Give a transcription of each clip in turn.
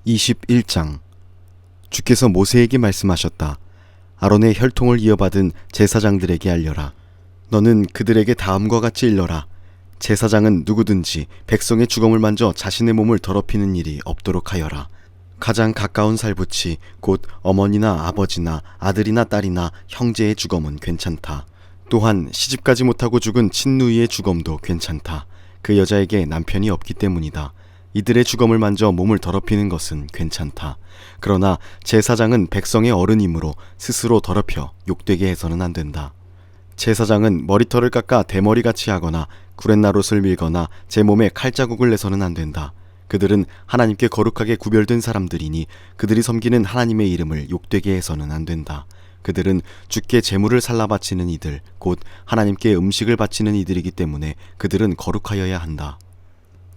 21장. 주께서 모세에게 말씀하셨다. 아론의 혈통을 이어받은 제사장들에게 알려라. 너는 그들에게 다음과 같이 일러라. 제사장은 누구든지 백성의 주검을 만져 자신의 몸을 더럽히는 일이 없도록 하여라. 가장 가까운 살붙이 곧 어머니나 아버지나 아들이나 딸이나 형제의 주검은 괜찮다. 또한 시집가지 못하고 죽은 친누이의 주검도 괜찮다. 그 여자에게 남편이 없기 때문이다. 이들의 주검을 만져 몸을 더럽히는 것은 괜찮다. 그러나 제사장은 백성의 어른이므로 스스로 더럽혀 욕되게 해서는 안 된다. 제사장은 머리털을 깎아 대머리같이 하거나 구렛나룻을 밀거나 제 몸에 칼자국을 내서는 안 된다. 그들은 하나님께 거룩하게 구별된 사람들이니 그들이 섬기는 하나님의 이름을 욕되게 해서는 안 된다. 그들은 주께 제물을 살라 바치는 이들, 곧 하나님께 음식을 바치는 이들이기 때문에 그들은 거룩하여야 한다.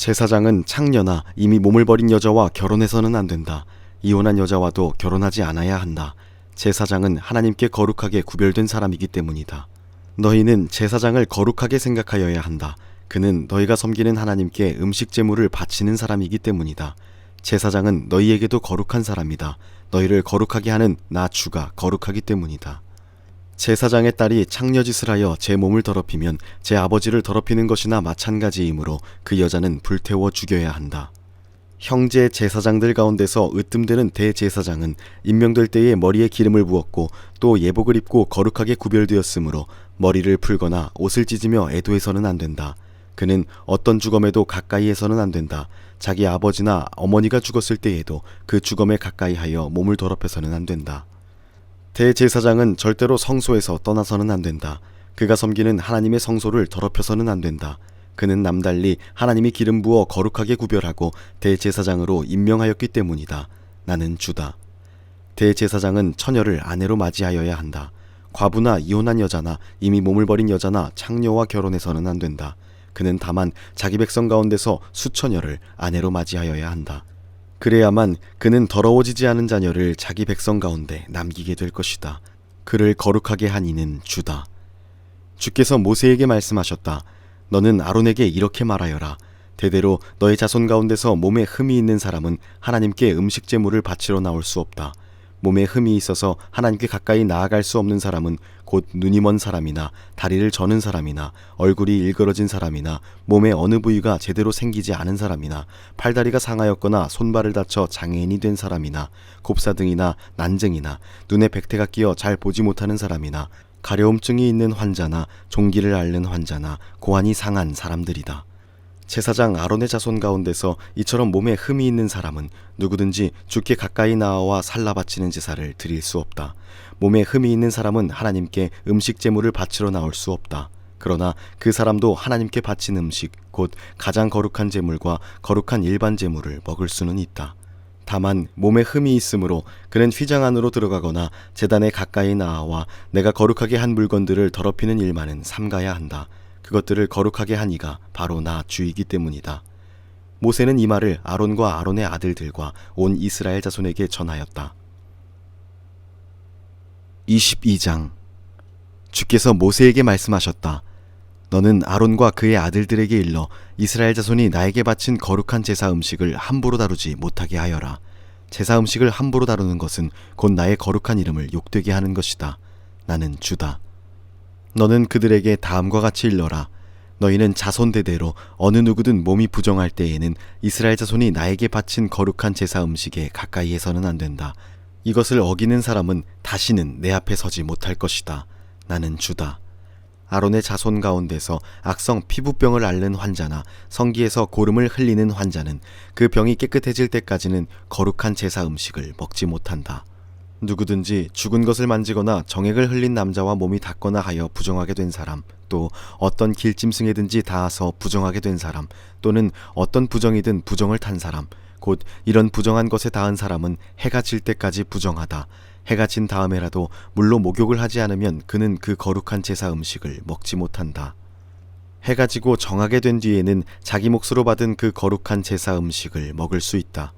제사장은 창녀나 이미 몸을 버린 여자와 결혼해서는 안 된다. 이혼한 여자와도 결혼하지 않아야 한다. 제사장은 하나님께 거룩하게 구별된 사람이기 때문이다. 너희는 제사장을 거룩하게 생각하여야 한다. 그는 너희가 섬기는 하나님께 음식 제물을 바치는 사람이기 때문이다. 제사장은 너희에게도 거룩한 사람이다. 너희를 거룩하게 하는 나 주가 거룩하기 때문이다. 제사장의 딸이 창녀짓을 하여 제 몸을 더럽히면 제 아버지를 더럽히는 것이나 마찬가지이므로 그 여자는 불태워 죽여야 한다. 형제 제사장들 가운데서 으뜸되는 대제사장은 임명될 때에 머리에 기름을 부었고 또 예복을 입고 거룩하게 구별되었으므로 머리를 풀거나 옷을 찢으며 애도해서는 안 된다. 그는 어떤 주검에도 가까이해서는 안 된다. 자기 아버지나 어머니가 죽었을 때에도 그 주검에 가까이하여 몸을 더럽혀서는 안 된다. 대제사장은 절대로 성소에서 떠나서는 안 된다. 그가 섬기는 하나님의 성소를 더럽혀서는 안 된다. 그는 남달리 하나님이 기름 부어 거룩하게 구별하고 대제사장으로 임명하였기 때문이다. 나는 주다. 대제사장은 처녀를 아내로 맞이하여야 한다. 과부나 이혼한 여자나 이미 몸을 버린 여자나 창녀와 결혼해서는 안 된다. 그는 다만 자기 백성 가운데서 수처녀를 아내로 맞이하여야 한다. 그래야만 그는 더러워지지 않은 자녀를 자기 백성 가운데 남기게 될 것이다. 그를 거룩하게 한 이는 주다. 주께서 모세에게 말씀하셨다. 너는 아론에게 이렇게 말하여라. 대대로 너의 자손 가운데서 몸에 흠이 있는 사람은 하나님께 음식 제물을 바치러 나올 수 없다. 몸에 흠이 있어서 하나님께 가까이 나아갈 수 없는 사람은 곧 눈이 먼 사람이나 다리를 저는 사람이나 얼굴이 일그러진 사람이나 몸의 어느 부위가 제대로 생기지 않은 사람이나 팔다리가 상하였거나 손발을 다쳐 장애인이 된 사람이나 곱사등이나 난증이나 눈에 백태가 끼어 잘 보지 못하는 사람이나 가려움증이 있는 환자나 종기를 앓는 환자나 고환이 상한 사람들이다. 제사장 아론의 자손 가운데서 이처럼 몸에 흠이 있는 사람은 누구든지 주께 가까이 나아와 살라 바치는 제사를 드릴 수 없다. 몸에 흠이 있는 사람은 하나님께 음식 제물을 바치러 나올 수 없다. 그러나 그 사람도 하나님께 바친 음식 곧 가장 거룩한 제물과 거룩한 일반 제물을 먹을 수는 있다. 다만 몸에 흠이 있으므로 그는 휘장 안으로 들어가거나 제단에 가까이 나아와 내가 거룩하게 한 물건들을 더럽히는 일만은 삼가야 한다. 그것들을 거룩하게 한 이가 바로 나 주이기 때문이다. 모세는 이 말을 아론과 아론의 아들들과 온 이스라엘 자손에게 전하였다. 22장. 주께서 모세에게 말씀하셨다. 너는 아론과 그의 아들들에게 일러 이스라엘 자손이 나에게 바친 거룩한 제사 음식을 함부로 다루지 못하게 하여라. 제사 음식을 함부로 다루는 것은 곧 나의 거룩한 이름을 욕되게 하는 것이다. 나는 주다. 너는 그들에게 다음과 같이 일러라. 너희는 자손 대대로 어느 누구든 몸이 부정할 때에는 이스라엘 자손이 나에게 바친 거룩한 제사 음식에 가까이해서는 안 된다. 이것을 어기는 사람은 다시는 내 앞에 서지 못할 것이다. 나는 주다. 아론의 자손 가운데서 악성 피부병을 앓는 환자나 성기에서 고름을 흘리는 환자는 그 병이 깨끗해질 때까지는 거룩한 제사 음식을 먹지 못한다. 누구든지 죽은 것을 만지거나 정액을 흘린 남자와 몸이 닿거나 하여 부정하게 된 사람, 또 어떤 길짐승에든지 닿아서 부정하게 된 사람, 또는 어떤 부정이든 부정을 탄 사람, 곧 이런 부정한 것에 닿은 사람은 해가 질 때까지 부정하다. 해가 진 다음에라도 물로 목욕을 하지 않으면 그는 그 거룩한 제사 음식을 먹지 못한다. 해가 지고 정하게 된 뒤에는 자기 몫으로 받은 그 거룩한 제사 음식을 먹을 수 있다.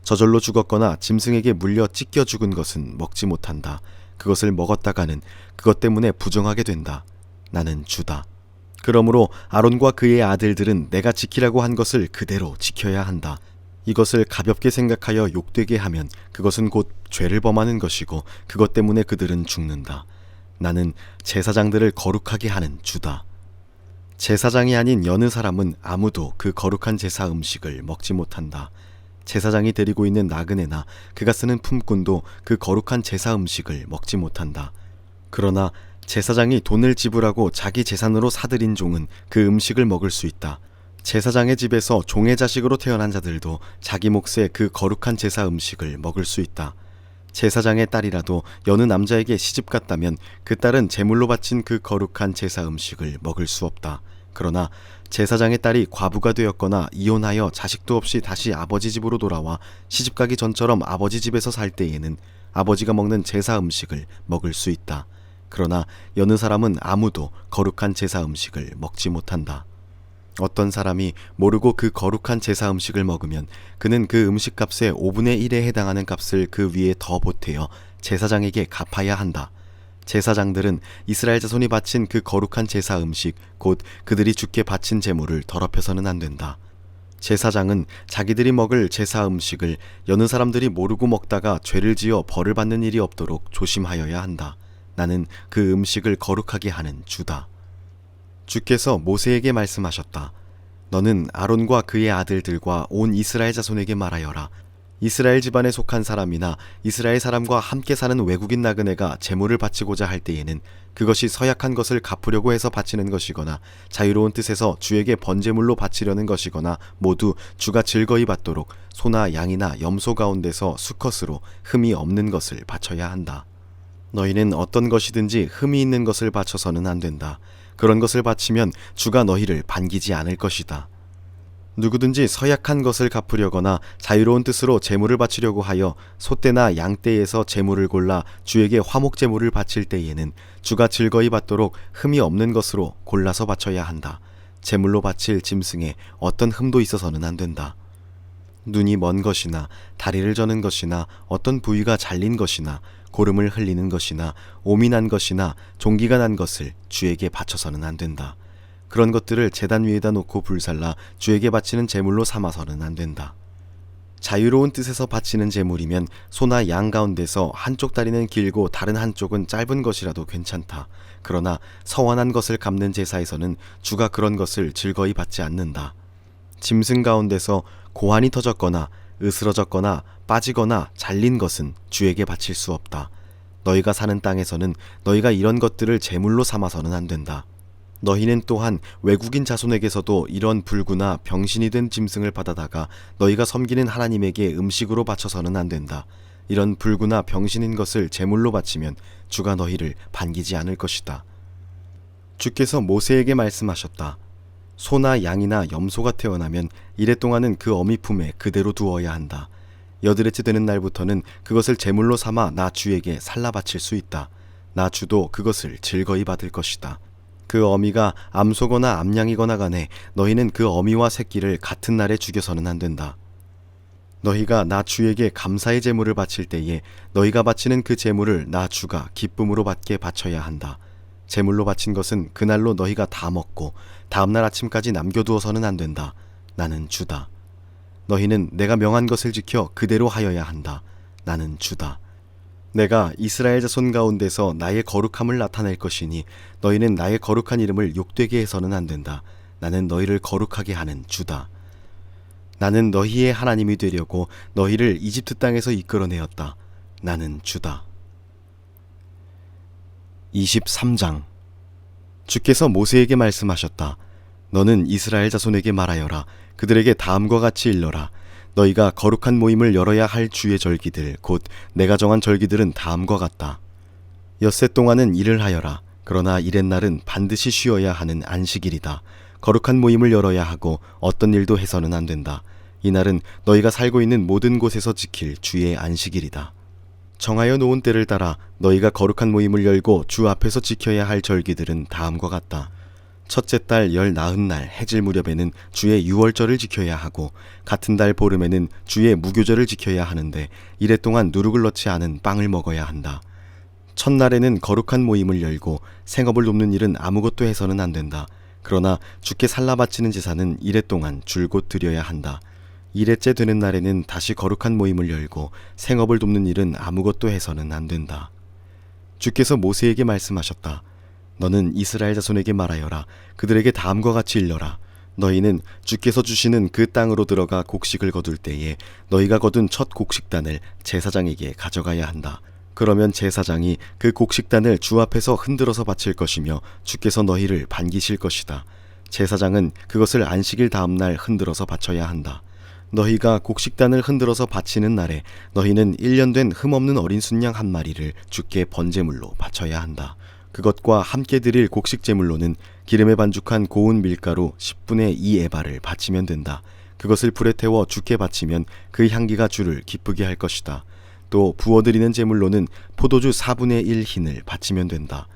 저절로 죽었거나 짐승에게 물려 찢겨 죽은 것은 먹지 못한다. 그것을 먹었다가는 그것 때문에 부정하게 된다. 나는 주다. 그러므로 아론과 그의 아들들은 내가 지키라고 한 것을 그대로 지켜야 한다. 이것을 가볍게 생각하여 욕되게 하면 그것은 곧 죄를 범하는 것이고 그것 때문에 그들은 죽는다. 나는 제사장들을 거룩하게 하는 주다. 제사장이 아닌 여느 사람은 아무도 그 거룩한 제사 음식을 먹지 못한다. 제사장이 데리고 있는 나그네나 그가 쓰는 품꾼도 그 거룩한 제사 음식을 먹지 못한다. 그러나 제사장이 돈을 지불하고 자기 재산으로 사들인 종은 그 음식을 먹을 수 있다. 제사장의 집에서 종의 자식으로 태어난 자들도 자기 몫의 그 거룩한 제사 음식을 먹을 수 있다. 제사장의 딸이라도 여느 남자에게 시집 갔다면 그 딸은 제물로 바친 그 거룩한 제사 음식을 먹을 수 없다. 그러나 제사장의 딸이 과부가 되었거나 이혼하여 자식도 없이 다시 아버지 집으로 돌아와 시집가기 전처럼 아버지 집에서 살 때에는 아버지가 먹는 제사 음식을 먹을 수 있다. 그러나 여느 사람은 아무도 거룩한 제사 음식을 먹지 못한다. 어떤 사람이 모르고 그 거룩한 제사 음식을 먹으면 그는 그 음식 값의 5분의 1에 해당하는 값을 그 위에 더 보태어 제사장에게 갚아야 한다. 제사장들은 이스라엘 자손이 바친 그 거룩한 제사 음식, 곧 그들이 주께 바친 제물을 더럽혀서는 안 된다. 제사장은 자기들이 먹을 제사 음식을 여느 사람들이 모르고 먹다가 죄를 지어 벌을 받는 일이 없도록 조심하여야 한다. 나는 그 음식을 거룩하게 하는 주다. 주께서 모세에게 말씀하셨다. 너는 아론과 그의 아들들과 온 이스라엘 자손에게 말하여라. 이스라엘 집안에 속한 사람이나 이스라엘 사람과 함께 사는 외국인 나그네가 제물을 바치고자 할 때에는 그것이 서약한 것을 갚으려고 해서 바치는 것이거나 자유로운 뜻에서 주에게 번제물로 바치려는 것이거나 모두 주가 즐거이 받도록 소나 양이나 염소 가운데서 수컷으로 흠이 없는 것을 바쳐야 한다. 너희는 어떤 것이든지 흠이 있는 것을 바쳐서는 안 된다. 그런 것을 바치면 주가 너희를 반기지 않을 것이다. 누구든지 서약한 것을 갚으려거나 자유로운 뜻으로 제물을 바치려고 하여 소떼나 양떼에서 제물을 골라 주에게 화목 제물을 바칠 때에는 주가 즐거이 받도록 흠이 없는 것으로 골라서 바쳐야 한다. 제물로 바칠 짐승에 어떤 흠도 있어서는 안 된다. 눈이 먼 것이나 다리를 저는 것이나 어떤 부위가 잘린 것이나 고름을 흘리는 것이나 오미 난 것이나 종기가 난 것을 주에게 바쳐서는 안 된다. 그런 것들을 제단 위에다 놓고 불살라 주에게 바치는 제물로 삼아서는 안 된다. 자유로운 뜻에서 바치는 제물이면 소나 양 가운데서 한쪽 다리는 길고 다른 한쪽은 짧은 것이라도 괜찮다. 그러나 서원한 것을 갚는 제사에서는 주가 그런 것을 즐거이 받지 않는다. 짐승 가운데서 고환이 터졌거나 으스러졌거나 빠지거나 잘린 것은 주에게 바칠 수 없다. 너희가 사는 땅에서는 너희가 이런 것들을 제물로 삼아서는 안 된다. 너희는 또한 외국인 자손에게서도 이런 불구나 병신이 된 짐승을 받아다가 너희가 섬기는 하나님에게 음식으로 바쳐서는 안 된다. 이런 불구나 병신인 것을 제물로 바치면 주가 너희를 반기지 않을 것이다. 주께서 모세에게 말씀하셨다. 소나 양이나 염소가 태어나면 이래 동안은 그 어미 품에 그대로 두어야 한다. 여드레째 되는 날부터는 그것을 제물로 삼아 나 주에게 살라 바칠 수 있다. 나 주도 그것을 즐거이 받을 것이다. 그 어미가 암소거나 암양이거나 간에 너희는 그 어미와 새끼를 같은 날에 죽여서는 안 된다. 너희가 나 주에게 감사의 제물을 바칠 때에 너희가 바치는 그 제물을 나 주가 기쁨으로 받게 바쳐야 한다. 제물로 바친 것은 그날로 너희가 다 먹고 다음날 아침까지 남겨두어서는 안 된다. 나는 주다. 너희는 내가 명한 것을 지켜 그대로 하여야 한다. 나는 주다. 내가 이스라엘 자손 가운데서 나의 거룩함을 나타낼 것이니 너희는 나의 거룩한 이름을 욕되게 해서는 안 된다. 나는 너희를 거룩하게 하는 주다. 나는 너희의 하나님이 되려고 너희를 이집트 땅에서 이끌어내었다. 나는 주다. 23장. 주께서 모세에게 말씀하셨다. 너는 이스라엘 자손에게 말하여라. 그들에게 다음과 같이 일러라. 너희가 거룩한 모임을 열어야 할 주의 절기들 곧 내가 정한 절기들은 다음과 같다. 엿새 동안은 일을 하여라. 그러나 이렛날은 반드시 쉬어야 하는 안식일이다. 거룩한 모임을 열어야 하고 어떤 일도 해서는 안 된다. 이날은 너희가 살고 있는 모든 곳에서 지킬 주의 안식일이다. 정하여 놓은 때를 따라 너희가 거룩한 모임을 열고 주 앞에서 지켜야 할 절기들은 다음과 같다. 첫째 달 열 나흔 날 해질 무렵에는 주의 유월절을 지켜야 하고 같은 달 보름에는 주의 무교절을 지켜야 하는데 이래 동안 누룩을 넣지 않은 빵을 먹어야 한다. 첫날에는 거룩한 모임을 열고 생업을 돕는 일은 아무것도 해서는 안 된다. 그러나 주께 살라 바치는 제사는 이래 동안 줄곧 드려야 한다. 일회째 되는 날에는 다시 거룩한 모임을 열고 생업을 돕는 일은 아무것도 해서는 안 된다. 주께서 모세에게 말씀하셨다. 너는 이스라엘 자손에게 말하여라. 그들에게 다음과 같이 일러라. 너희는 주께서 주시는 그 땅으로 들어가 곡식을 거둘 때에 너희가 거둔 첫 곡식단을 제사장에게 가져가야 한다. 그러면 제사장이 그 곡식단을 주 앞에서 흔들어서 바칠 것이며 주께서 너희를 반기실 것이다. 제사장은 그것을 안식일 다음 날 흔들어서 바쳐야 한다. 너희가 곡식단을 흔들어서 바치는 날에 너희는 1년 된 흠없는 어린 순양 한 마리를 주께 번제물로 바쳐야 한다. 그것과 함께 드릴 곡식 제물로는 기름에 반죽한 고운 밀가루 10분의 2 에바를 바치면 된다. 그것을 불에 태워 주께 바치면 그 향기가 주를 기쁘게 할 것이다. 또 부어드리는 제물로는 포도주 4분의 1 흰을 바치면 된다.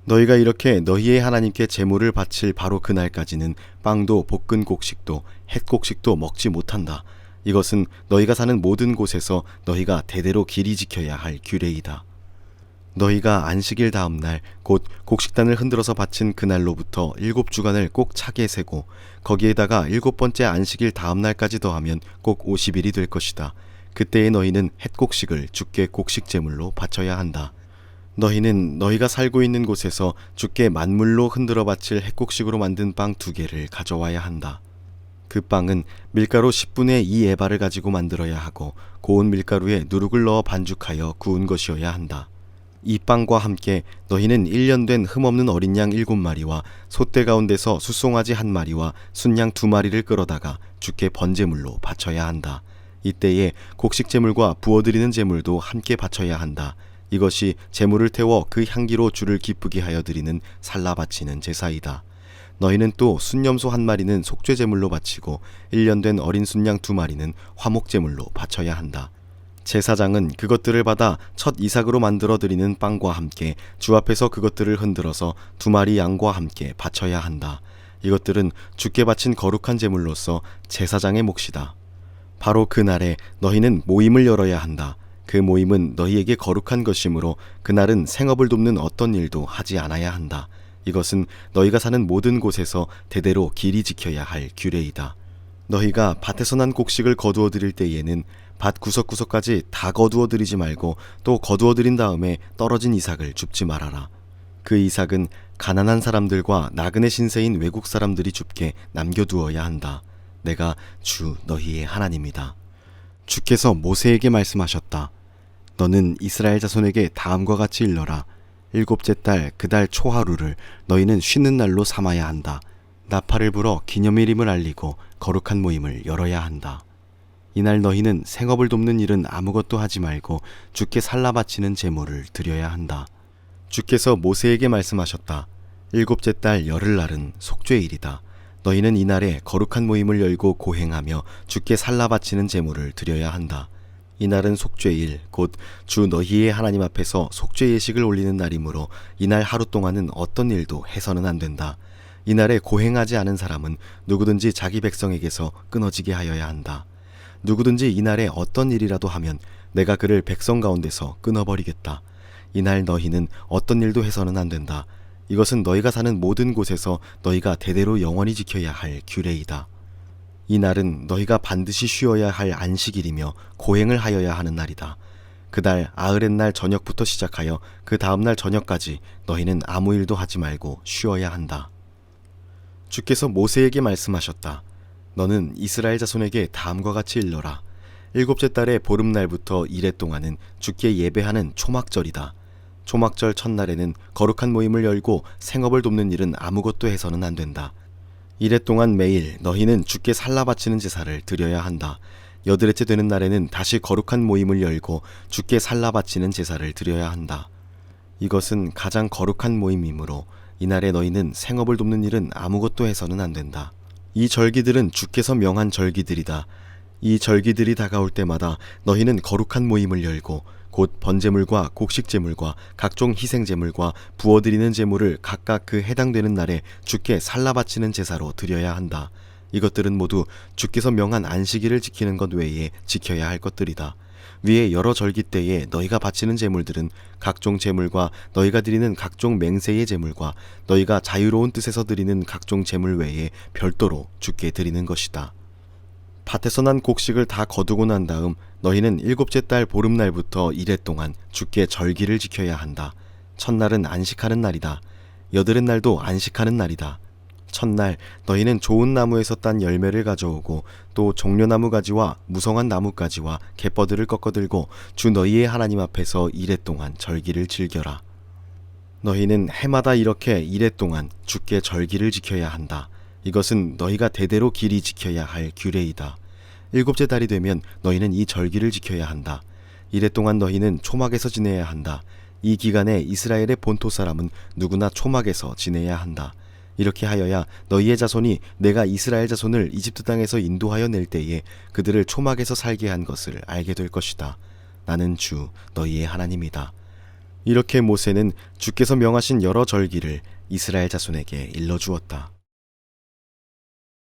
너희가 이렇게 너희의 하나님께 제물을 바칠 바로 그날까지는 빵도 볶은 곡식도 햇 곡식도 먹지 못한다. 이것은 너희가 사는 모든 곳에서 너희가 대대로 길이 지켜야 할 규례이다. 너희가 안식일 다음 날 곧 곡식단을 흔들어서 바친 그날로부터 7주간을 꼭 차게 세고 거기에다가 7번째 안식일 다음 날까지 더하면 꼭 50일이 될 것이다. 그때에 너희는 햇곡식을 주께 곡식 제물로 바쳐야 한다. 너희는 너희가 살고 있는 곳에서 주께 만물로 흔들어 바칠 햇곡식으로 만든 빵 2개를 가져와야 한다. 그 빵은 밀가루 10분의 2 에바를 가지고 만들어야 하고 고운 밀가루에 누룩을 넣어 반죽하여 구운 것이어야 한다. 이 빵과 함께 너희는 1년 된 흠없는 어린 양 7마리와 소떼 가운데서 숫송아지 1마리와 순양 2마리를 끌어다가 주께 번제물로 바쳐야 한다. 이때에 곡식 제물과 부어드리는 제물도 함께 바쳐야 한다. 이것이 제물을 태워 그 향기로 주를 기쁘게 하여 드리는 살라 바치는 제사이다. 너희는 또 순염소 1마리는 속죄 제물로 바치고 1년 된 어린 순양 2마리는 화목 제물로 바쳐야 한다. 제사장은 그것들을 받아 첫 이삭으로 만들어 드리는 빵과 함께 주 앞에서 그것들을 흔들어서 2마리 양과 함께 바쳐야 한다. 이것들은 주께 바친 거룩한 제물로서 제사장의 몫이다. 바로 그날에 너희는 모임을 열어야 한다. 그 모임은 너희에게 거룩한 것이므로 그날은 생업을 돕는 어떤 일도 하지 않아야 한다. 이것은 너희가 사는 모든 곳에서 대대로 길이 지켜야 할 규례이다. 너희가 밭에서 난 곡식을 거두어 드릴 때에는 밭 구석구석까지 다 거두어 드리지 말고 또 거두어 드린 다음에 떨어진 이삭을 줍지 말아라. 그 이삭은 가난한 사람들과 나그네 신세인 외국 사람들이 줍게 남겨두어야 한다. 내가 주 너희의 하나님이다. 주께서 모세에게 말씀하셨다. 너는 이스라엘 자손에게 다음과 같이 일러라. 7째 달 그 달 초하루를 너희는 쉬는 날로 삼아야 한다. 나팔을 불어 기념일임을 알리고 거룩한 모임을 열어야 한다. 이날 너희는 생업을 돕는 일은 아무것도 하지 말고 주께 살라 바치는 제물을 드려야 한다. 주께서 모세에게 말씀하셨다. 7째 달 열흘날은 속죄일이다. 너희는 이날에 거룩한 모임을 열고 고행하며 주께 살라 바치는 제물을 드려야 한다. 이날은 속죄일 곧 주 너희의 하나님 앞에서 속죄 예식을 올리는 날이므로 이날 하루 동안은 어떤 일도 해서는 안 된다. 이날에 고행하지 않은 사람은 누구든지 자기 백성에게서 끊어지게 하여야 한다. 누구든지 이날에 어떤 일이라도 하면 내가 그를 백성 가운데서 끊어버리겠다. 이날 너희는 어떤 일도 해서는 안 된다. 이것은 너희가 사는 모든 곳에서 너희가 대대로 영원히 지켜야 할 규례이다. 이 날은 너희가 반드시 쉬어야 할 안식일이며 고행을 하여야 하는 날이다. 그달 아흐렛날 저녁부터 시작하여 그 다음날 저녁까지 너희는 아무 일도 하지 말고 쉬어야 한다. 주께서 모세에게 말씀하셨다. 너는 이스라엘 자손에게 다음과 같이 일러라. 7째 달의 보름날부터 이레 동안은 주께 예배하는 초막절이다. 초막절 첫날에는 거룩한 모임을 열고 생업을 돕는 일은 아무것도 해서는 안 된다. 이레 동안 매일 너희는 주께 살라 바치는 제사를 드려야 한다. 8일째 되는 날에는 다시 거룩한 모임을 열고 주께 살라 바치는 제사를 드려야 한다. 이것은 가장 거룩한 모임이므로 이날에 너희는 생업을 돕는 일은 아무것도 해서는 안 된다. 이 절기들은 주께서 명한 절기들이다. 이 절기들이 다가올 때마다 너희는 거룩한 모임을 열고 곧 번제물과 곡식제물과 각종 희생제물과 부어드리는 제물을 각각 그 해당되는 날에 주께 살라 바치는 제사로 드려야 한다. 이것들은 모두 주께서 명한 안식일을 지키는 것 외에 지켜야 할 것들이다. 위에 여러 절기 때에 너희가 바치는 제물들은 각종 제물과 너희가 드리는 각종 맹세의 제물과 너희가 자유로운 뜻에서 드리는 각종 제물 외에 별도로 주께 드리는 것이다. 밭에서 난 곡식을 다 거두고 난 다음 너희는 일곱째 달 보름날부터 이레 동안 주께 절기를 지켜야 한다. 첫날은 안식하는 날이다. 여드렛 날도 안식하는 날이다. 첫날 너희는 좋은 나무에서 딴 열매를 가져오고 또 종려나무 가지와 무성한 나뭇가지와 갯버들을 꺾어들고 주 너희의 하나님 앞에서 이레 동안 절기를 즐겨라. 너희는 해마다 이렇게 이레 동안 주께 절기를 지켜야 한다. 이것은 너희가 대대로 길이 지켜야 할 규례이다. 일곱째 달이 되면 너희는 이 절기를 지켜야 한다. 이레 동안 너희는 초막에서 지내야 한다. 이 기간에 이스라엘의 본토 사람은 누구나 초막에서 지내야 한다. 이렇게 하여야 너희의 자손이 내가 이스라엘 자손을 이집트 땅에서 인도하여 낼 때에 그들을 초막에서 살게 한 것을 알게 될 것이다. 나는 주 너희의 하나님이다. 이렇게 모세는 주께서 명하신 여러 절기를 이스라엘 자손에게 일러주었다.